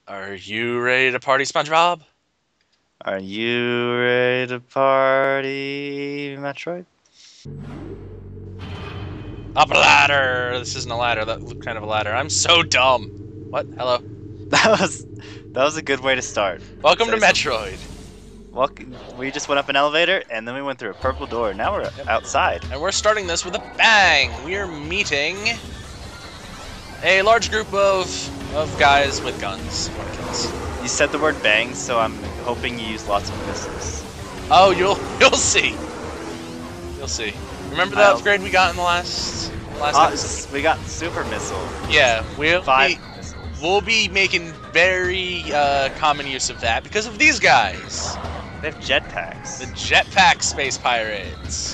Are you ready to party, SpongeBob? Are you ready to party, Metroid? Up a ladder! This isn't a ladder, that looked kind of a ladder. I'm so dumb. What? Hello? That was that was a good way to start. Welcome to Say so. Metroid. We just went up an elevator and then we went through a purple door. Now we're outside. And we're starting this with a bang! We're meeting a large group of guys with guns. Want to kill us. You said the word bang, so I'm hoping you use lots of missiles. Oh, you'll see. You'll see. Remember the upgrade we got in the last episode? We got super missile. Yeah, Five missiles. we'll be making very common use of that because of these guys. They have jetpacks. The jetpack space pirates.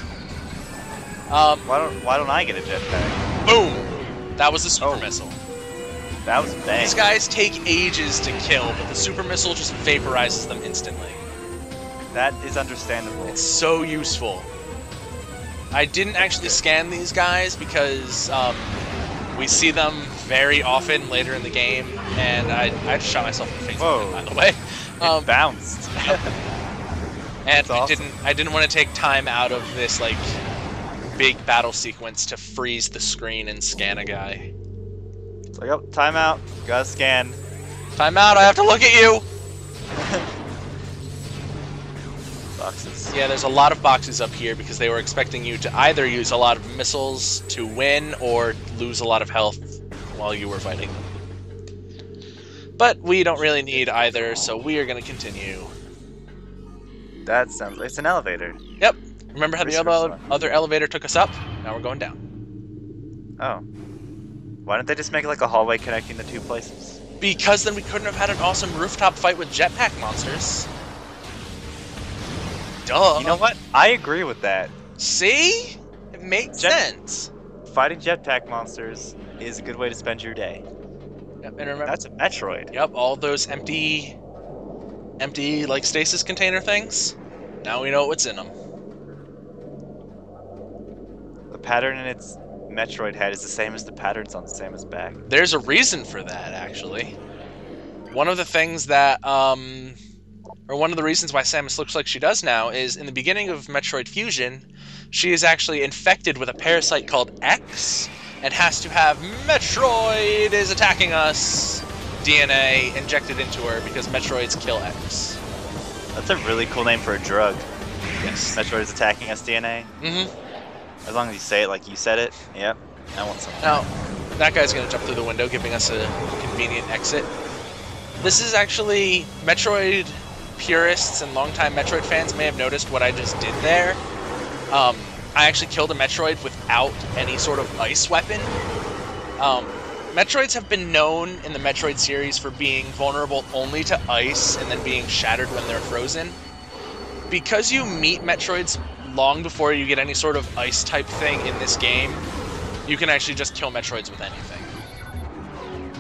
Why don't I get a jetpack? Boom! That was the super missile. That was bang. These guys take ages to kill, but the super missile just vaporizes them instantly. That is understandable. It's so useful. I didn't actually scan these guys because we see them very often later in the game, and I just shot myself in the face. Whoa. By the way, It bounced. and awesome. I didn't want to take time out of this like big battle sequence to freeze the screen and scan a guy. It's like, oh, timeout. Gotta scan. Time out! I have to look at you. Boxes. Yeah, there's a lot of boxes up here because they were expecting you to either use a lot of missiles to win or lose a lot of health while you were fighting. But we don't really need either, so we are going to continue. That sounds like it's an elevator. Yep. Remember how the Research other elevator took us up? Now we're going down. Oh. Why don't they just make like a hallway connecting the two places? Because then we couldn't have had an awesome rooftop fight with jetpack monsters. Duh. You know what? I agree with that. See? It makes sense. Fighting jetpack monsters is a good way to spend your day. Yep, and remember, That's a Metroid. yep, all those empty like stasis container things. Now we know what's in them. The pattern in its Metroid head is the same as the patterns on Samus' back. There's a reason for that, actually. One of the things that, or one of the reasons why Samus looks like she does now is in the beginning of Metroid Fusion, she is actually infected with a parasite called X and has to have Metroid is attacking us DNA injected into her because Metroids kill X. That's a really cool name for a drug. Yes. Metroid is attacking us DNA. Mm-hmm. As long as you say it like you said it. Yep. I want some. Now, that guy's going to jump through the window, giving us a convenient exit. This is actually Metroid purists and longtime Metroid fans may have noticed what I just did there. I actually killed a Metroid without any sort of ice weapon. Metroids have been known in the Metroid series for being vulnerable only to ice and then being shattered when they're frozen. Because you meet Metroids long before you get any sort of ice type thing in this game, you can actually just kill Metroids with anything.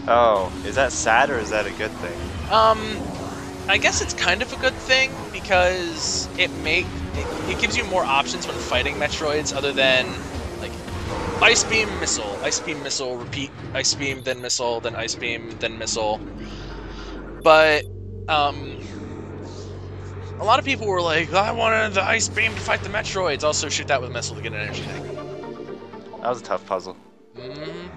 Oh, is that sad or is that a good thing? I guess it's kind of a good thing because it gives you more options when fighting Metroids other than like ice beam, missile, repeat, ice beam, then ice beam, then missile. But a lot of people were like, I wanted the ice beam to fight the Metroids. Also shoot that with missile to get an energy tank. That was a tough puzzle. Mm-hmm.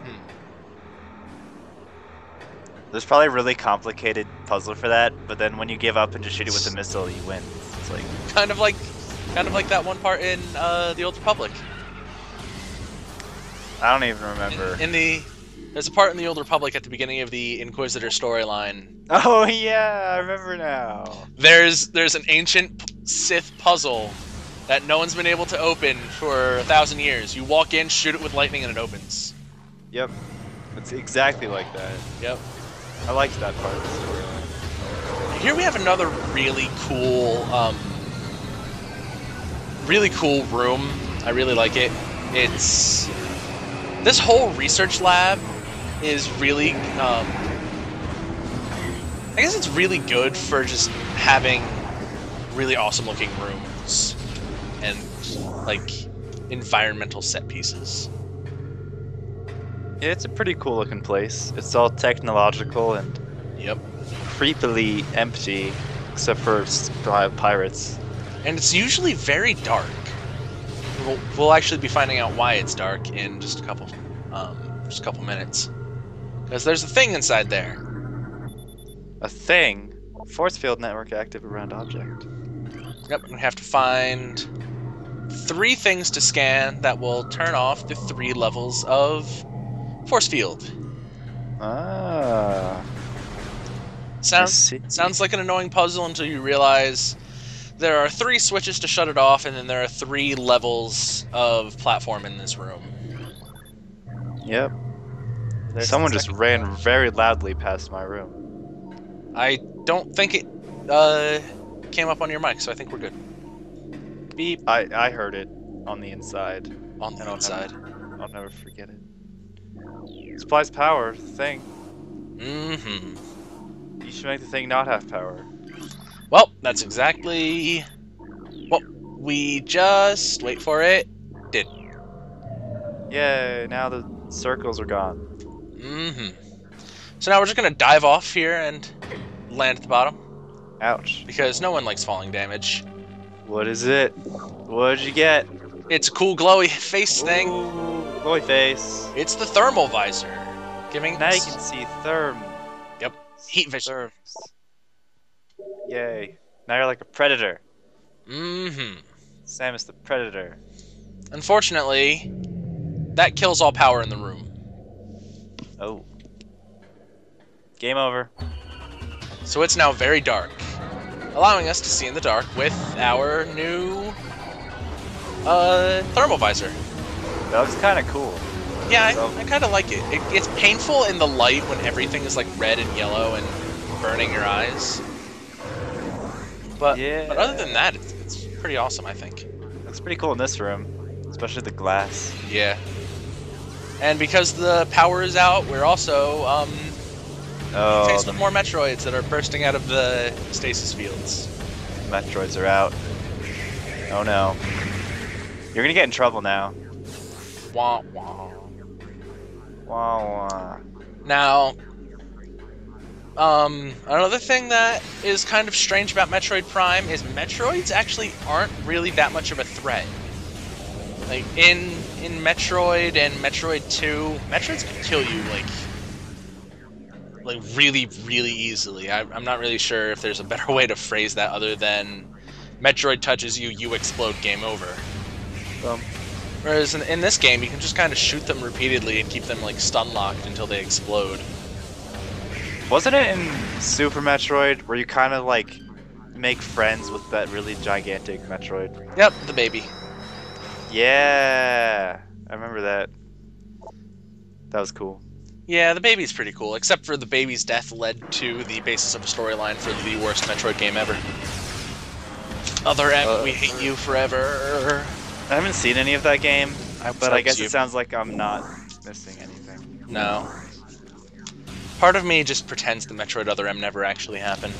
There's probably a really complicated puzzle for that, but then when you give up and just shoot it with a missile, you win. It's like Kind of like that one part in the Old Republic. I don't even remember. There's a part in the Old Republic at the beginning of the Inquisitor storyline. Oh yeah, I remember now. There's an ancient Sith puzzle that no one's been able to open for 1,000 years. You walk in, shoot it with lightning, and it opens. Yep, it's exactly like that. Yep. I liked that part of the storyline. Here we have another really cool room. I really like it. It's this whole research lab is really I guess it's really good for just having really awesome looking rooms and like environmental set pieces. Yeah, it's a pretty cool looking place. It's all technological and Yep. creepily empty, except for pirates. And it's usually very dark. We'll actually be finding out why it's dark in just a couple minutes. Because there's a thing inside there. A thing? Force field network active around object. Yep, we have to find 3 things to scan that will turn off the 3 levels of force field. Ah. Sounds like an annoying puzzle until you realize there are 3 switches to shut it off, and then there are 3 levels of platform in this room. Yep. There's Someone just ran very loudly past my room. I don't think it came up on your mic, so I think we're good. Beep. I heard it on the inside. On the inside. I'll never forget it. Supplies power, thing. Mm-hmm. You should make the thing not have power. Well, that's exactly what we just, wait for it, did. Yay, now the circles are gone. Mm-hmm. So now we're just going to dive off here and land at the bottom. Ouch. Because no one likes falling damage. What is it? What did you get? It's a cool glowy face thing. Ooh, glowy face. It's the thermal visor. Giving Now you can see therm. Yep. Heat vision. Therms. Yay. Now you're like a predator. Mm-hmm. Samus the Predator. Unfortunately, that kills all power in the room. Oh. Game over. So it's now very dark, allowing us to see in the dark with our new thermal visor. That looks kind of cool. Yeah, I kind of like it. It's painful in the light when everything is like red and yellow and burning your eyes. But other than that, it's pretty awesome, I think. Looks pretty cool in this room, especially the glass. Yeah. And because the power is out, we're also faced with more Metroids that are bursting out of the stasis fields. Metroids are out. Oh no. You're gonna get in trouble now. Wah wah. Wah wah. Now, another thing that is kind of strange about Metroid Prime is Metroids actually aren't really that much of a threat. Like, in Metroid and Metroid 2, Metroids can kill you, like really, really easily. I'm not really sure if there's a better way to phrase that other than Metroid touches you, you explode, game over. Whereas in this game, you can just kind of shoot them repeatedly and keep them, like, stun-locked until they explode. Wasn't it in Super Metroid where you kind of, like, make friends with that really gigantic Metroid? Yep, the baby. Yeah, I remember that. That was cool. Yeah, the baby's pretty cool, except for the baby's death led to the basis of a storyline for the worst Metroid game ever. Other M, we hate you forever. I haven't seen any of that game, but I guess you. it sounds like I'm not missing anything. No. Part of me just pretends the Metroid Other M never actually happened.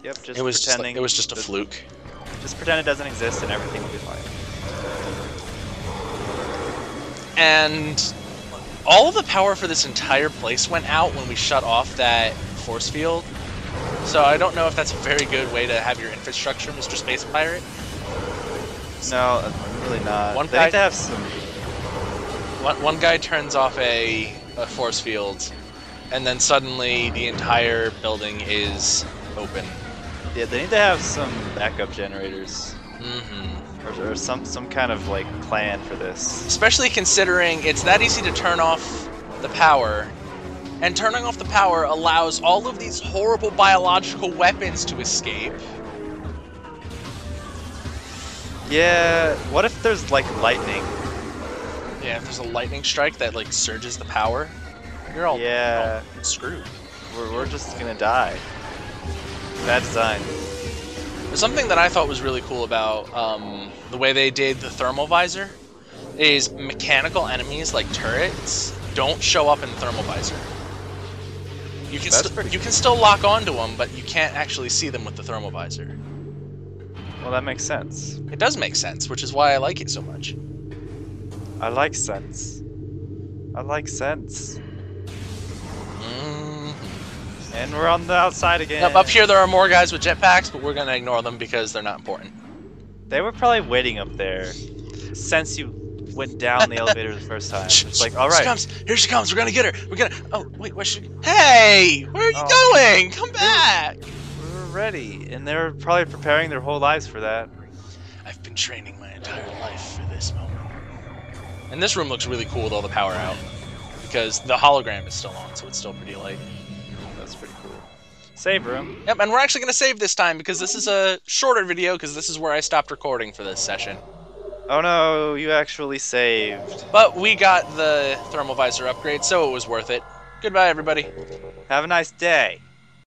Yep, just it was pretending. It was just a fluke. Just pretend it doesn't exist and everything will be fine. And all of the power for this entire place went out when we shut off that force field. So I don't know if that's a very good way to have your infrastructure, Mr. Space Pirate. No, really not. One They guy, need to have some. one guy turns off a force field, and then suddenly the entire building is open. Yeah, they need to have some backup generators. Mm-hmm. Or some kind of, like, plan for this. Especially considering it's that easy to turn off the power, and turning off the power allows all of these horrible biological weapons to escape. Yeah, what if there's, like, lightning? Yeah, if there's a lightning strike that, like, surges the power, you're all screwed. We're just gonna die. Bad design. Something that I thought was really cool about the way they did the thermal visor is mechanical enemies like turrets don't show up in the thermal visor. You can still lock onto them, but you can't actually see them with the thermal visor. Well, that makes sense. It does make sense, which is why I like it so much. I like sense. I like sense. Mm-hmm. And we're on the outside again. Yep, up here there are more guys with jetpacks, but we're gonna ignore them because they're not important. They were probably waiting up there since you went down the elevator the first time. It's like, all right. Here she comes. We're gonna get her. We're gonna. Oh wait, where's she? Hey, where are you going? Come back. We were ready, and they were probably preparing their whole lives for that. I've been training my entire life for this moment. And this room looks really cool with all the power out, because the hologram is still on, so it's still pretty light. That's pretty cool. Save room. Yep, and we're actually gonna save this time because this is a shorter video, because this is where I stopped recording for this session. Oh no, you actually saved. But we got the thermal visor upgrade, so it was worth it. Goodbye, everybody. Have a nice day.